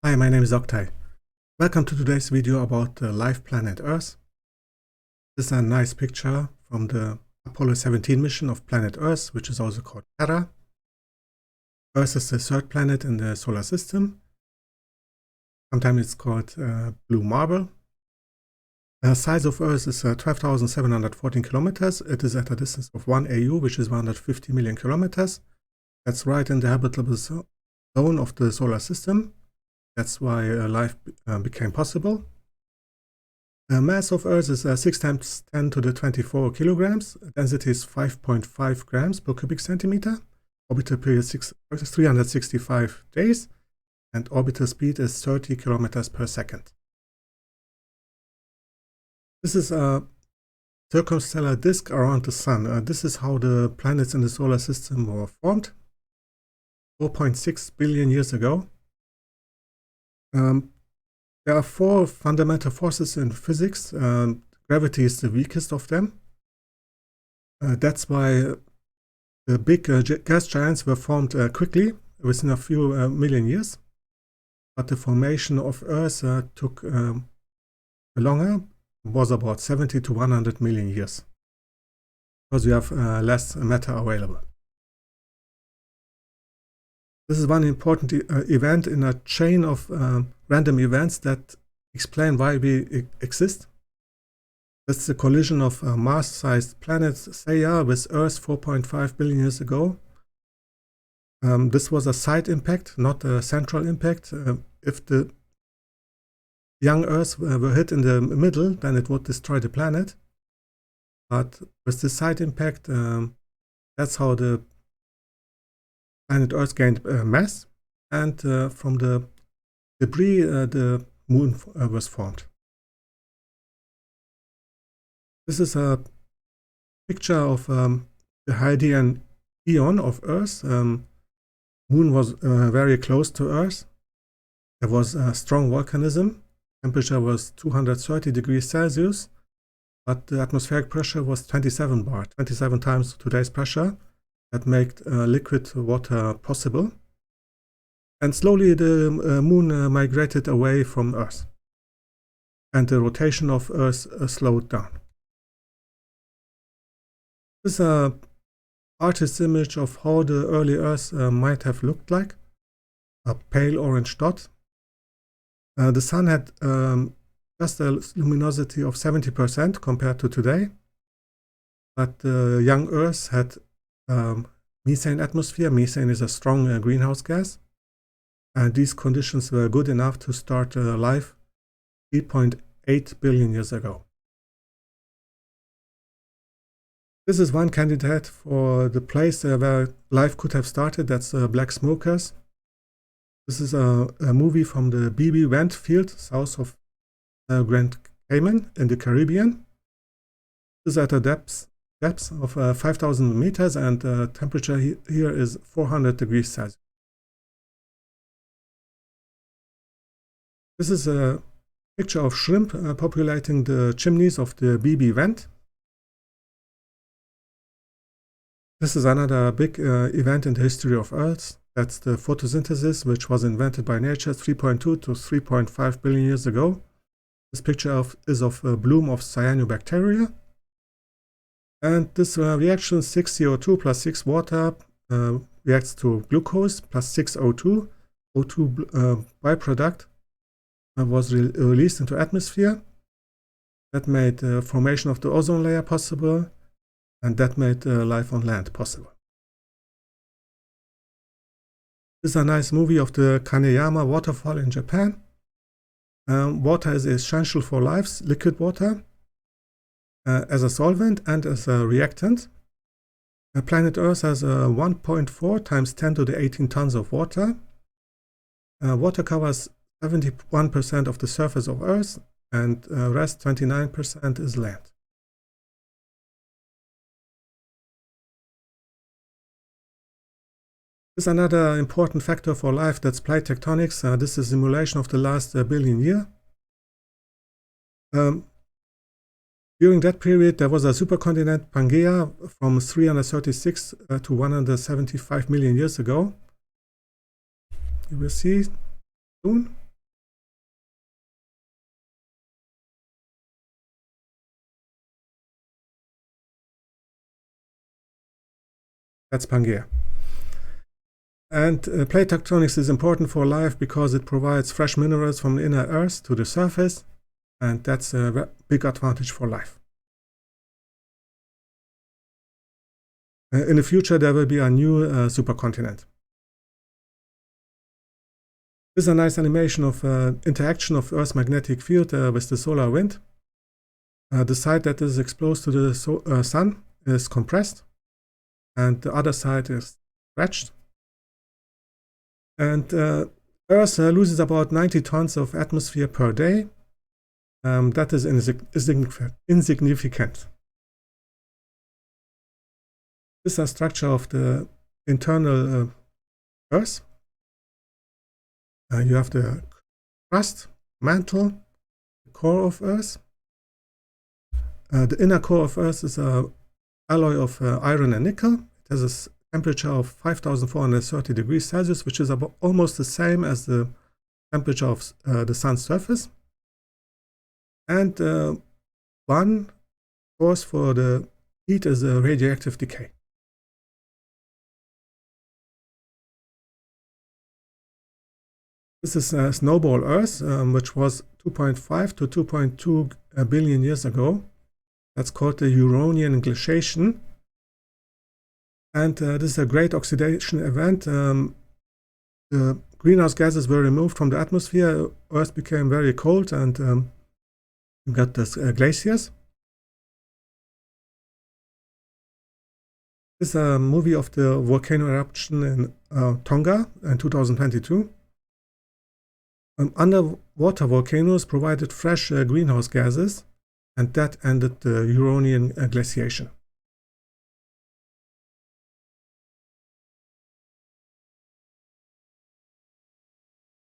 Hi, my name is Oktay. Welcome to today's video about the live planet Earth. This is a nice picture from the Apollo 17 mission of planet Earth, which is also called Terra. Earth is the third planet in the solar system. Sometimes it's called blue marble. The size of Earth is 12,714 kilometers. It is at a distance of 1 AU, which is 150 million kilometers. That's right in the habitable zone of the solar system. That's why life became possible. The mass of Earth is 6 times 10 to the 24 kilograms. Density is 5.5 grams per cubic centimeter. Orbital period 365 days. And orbital speed is 30 kilometers per second. This is a circumstellar disk around the Sun. This is how the planets in the solar system were formed 4.6 billion years ago. There are four fundamental forces in physics. Gravity is the weakest of them. That's why the big gas giants were formed quickly, within a few million years. But the formation of Earth took longer, was about 70 to 100 million years, because we have less matter available. This is one important event in a chain of random events that explain why we exist. That's the collision of Mars-sized planet Theia with Earth 4.5 billion years ago. This was a side impact, not a central impact. If the young Earth were hit in the middle, then it would destroy the planet. But with the side impact, that's how the planet Earth gained mass, and from the debris, the moon was formed. This is a picture of the Huronian eon of Earth. Moon was very close to Earth. There was a strong volcanism. Temperature was 230 degrees Celsius, but the atmospheric pressure was 27 bar, 27 times today's pressure. That made liquid water possible. And slowly the moon migrated away from Earth. And the rotation of Earth slowed down. This is an artist's image of how the early Earth might have looked like. A pale orange dot. The sun had just a luminosity of 70% compared to today. But the young Earth had methane atmosphere. Methane is a strong greenhouse gas. And these conditions were good enough to start life 3.8 billion years ago. This is one candidate for the place where life could have started. That's black smokers. This is a movie from the BB Vent field south of Grand Cayman in the Caribbean. This is at a depth of 5,000 meters, and temperature here is 400 degrees Celsius. This is a picture of shrimp populating the chimneys of the BB Vent. This is another big event in the history of Earth. That's the photosynthesis, which was invented by nature 3.2 to 3.5 billion years ago. This picture is of a bloom of cyanobacteria. And this reaction, 6 CO2 plus 6 water, reacts to glucose plus 6 O2. O2 byproduct was released into atmosphere. That made the formation of the ozone layer possible, and that made life on land possible. This is a nice movie of the Kaneyama waterfall in Japan. Water is essential for life, liquid water, as a solvent and as a reactant. Planet Earth has 1.4 times 10 to the 18 tons of water. Water covers 71% of the surface of Earth, and rest 29% is land. This is another important factor for life, that's plate tectonics. This is a simulation of the last billion years. During that period, there was a supercontinent, Pangaea, from 336 to 175 million years ago. You will see soon. That's Pangaea. And plate tectonics is important for life because it provides fresh minerals from the inner Earth to the surface, and that's a big advantage for life. In the future, there will be a new supercontinent. This is a nice animation of interaction of Earth's magnetic field with the solar wind. The side that is exposed to the sun is compressed, and the other side is stretched. And Earth loses about 90 tons of atmosphere per day. That is insignificant. This is a structure of the internal Earth. You have the crust, mantle, the core of Earth. The inner core of Earth is an alloy of iron and nickel. It has a temperature of 5,430 degrees Celsius, which is almost the same as the temperature of the sun's surface. And one cause for the heat is radioactive decay. This is snowball Earth, which was 2.5 to 2.2 billion years ago. That's called the Huronian Galciation. And this is a great oxidation event. The greenhouse gases were removed from the atmosphere. Earth became very cold, and you got this glaciers. This is a movie of the volcano eruption in Tonga in 2022. Underwater volcanoes provided fresh greenhouse gases, and that ended the Huronian glaciation.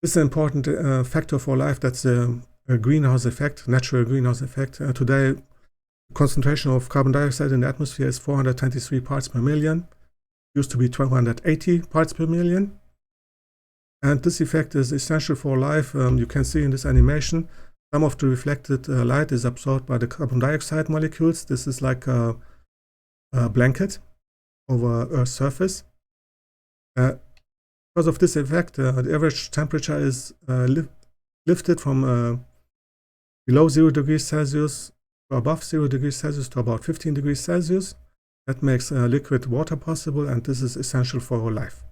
This is an important factor for life. That's a greenhouse effect, natural greenhouse effect. Today, the concentration of carbon dioxide in the atmosphere is 423 parts per million. It used to be 1280 parts per million. And this effect is essential for life. You can see in this animation, some of the reflected light is absorbed by the carbon dioxide molecules. This is like a blanket over Earth's surface. Because of this effect, the average temperature is lifted from below 0 degrees Celsius to above 0 degrees Celsius to about 15 degrees Celsius. That makes liquid water possible, and this is essential for life.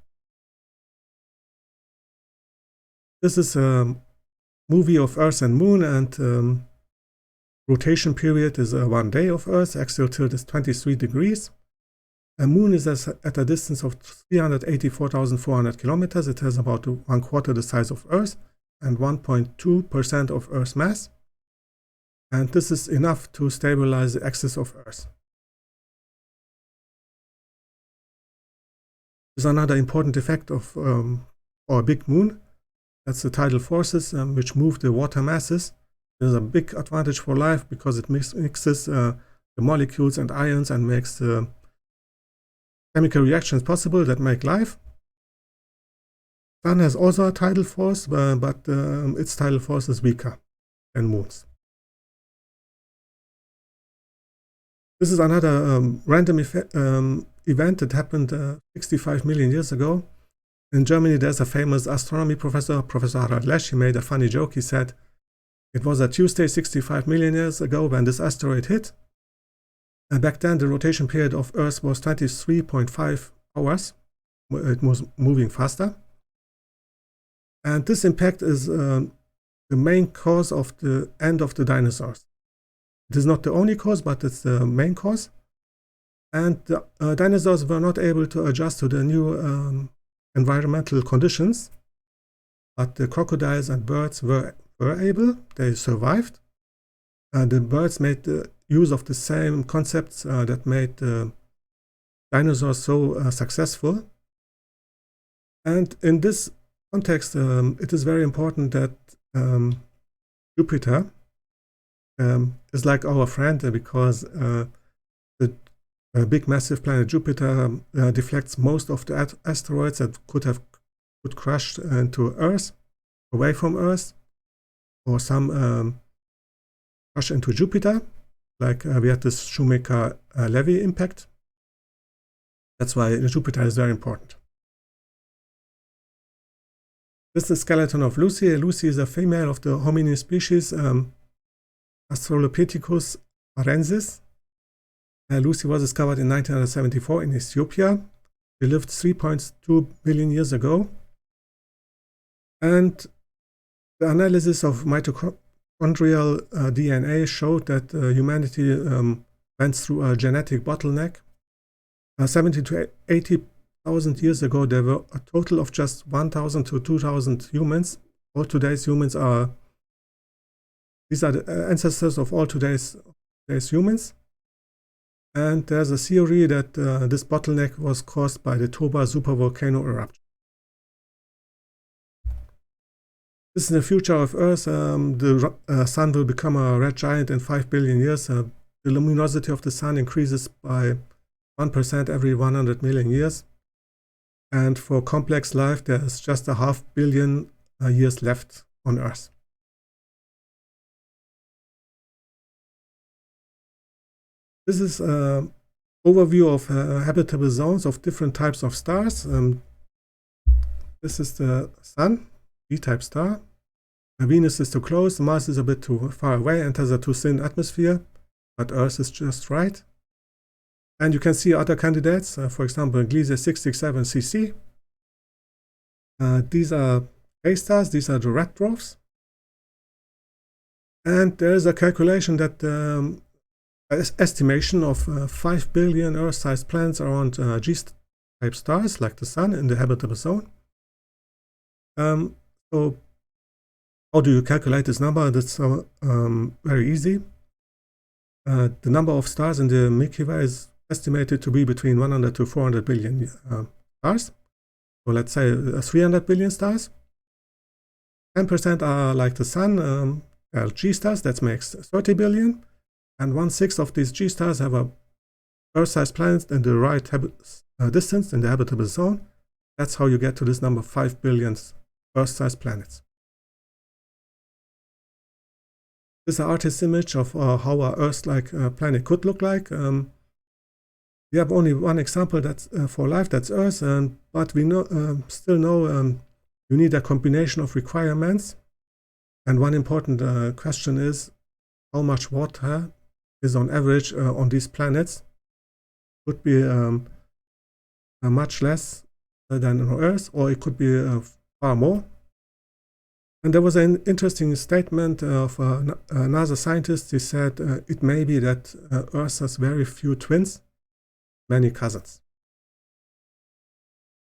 This is a movie of Earth and Moon, and rotation period is 1 day of Earth. Axial tilt is 23 degrees. The Moon is at a distance of 384,400 kilometers. It has about 1/4 the size of Earth and 1.2% of Earth's mass. And this is enough to stabilize the axis of Earth. There's another important effect of our big moon. That's the tidal forces, which move the water masses. There's a big advantage for life because it mixes the molecules and ions and makes chemical reactions possible that make life. Sun has also a tidal force, but its tidal force is weaker than Moon's. This is another random event that happened 65 million years ago. In Germany, there's a famous astronomy professor, Professor Harald Lesch. He made a funny joke. He said, it was a Tuesday 65 million years ago when this asteroid hit. And back then, the rotation period of Earth was 23.5 hours. It was moving faster. And this impact is the main cause of the end of the dinosaurs. It is not the only cause, but it's the main cause. And the dinosaurs were not able to adjust to the new environmental conditions, but the crocodiles and birds were able. They survived. The birds made use of the same concepts that made dinosaurs so successful. And in this context, it is very important that Jupiter is like our friend because the big massive planet Jupiter deflects most of the asteroids that could crash into Earth, away from Earth, or crash into Jupiter, like we had this Shoemaker-Levy impact. That's why Jupiter is very important. This is the skeleton of Lucy. Lucy is a female of the hominin species Australopithecus arensis. Lucy was discovered in 1974 in Ethiopia. She lived 3.2 billion years ago. And the analysis of mitochondrial DNA showed that humanity went through a genetic bottleneck. 70 to 80,000 years ago, there were a total of just 1,000 to 2,000 humans. All today's humans are, these are the ancestors of all today's humans. And there's a theory that this bottleneck was caused by the Toba supervolcano eruption. This is the future of Earth. The sun will become a red giant in 5 billion years. The luminosity of the sun increases by 1% every 100 million years. And for complex life, there's just 500 million years left on Earth. This is an overview of habitable zones of different types of stars. This is the Sun, B-type star. Venus is too close, Mars is a bit too far away and has a too thin atmosphere, but Earth is just right. And you can see other candidates, for example, Gliese 667cc. These are A-stars, these are the red dwarfs. And there is a calculation that estimation of 5 billion Earth-sized planets around G-type stars like the Sun in the habitable zone. So how do you calculate this number? That's very easy. The number of stars in the Milky Way is estimated to be between 100 to 400 billion stars. So let's say 300 billion stars. 10% are like the Sun, G stars, that makes 30 billion. And 1/6 of these G stars have a Earth-sized planet in the right distance in the habitable zone. That's how you get to this number, 5 billion Earth-sized planets. This is an artist's image of how a Earth-like planet could look like. We have only one example that's for life, that's Earth, but we still know you need a combination of requirements. And one important question is how much water is on average on these planets. Could be much less than on Earth, or it could be far more. And there was an interesting statement of NASA scientists. He said it may be that Earth has very few twins, many cousins.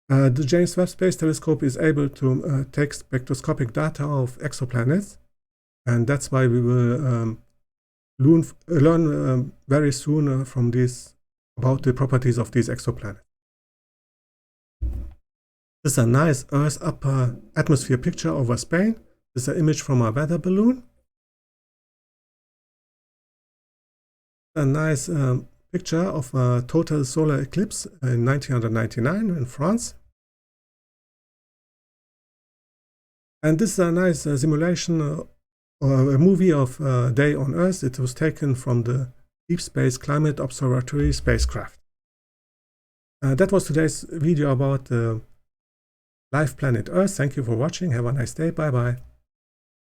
The James Webb Space Telescope is able to take spectroscopic data of exoplanets, and that's why we will learn very soon from these about the properties of these exoplanets. This is a nice Earth upper atmosphere picture over Spain. This is an image from a weather balloon. A nice picture of a total solar eclipse in 1999 in France. And this is a nice simulation or a movie of a day on Earth. It was taken from the Deep Space Climate Observatory spacecraft. That was today's video about the life planet Earth. Thank you for watching. Have a nice day. Bye bye.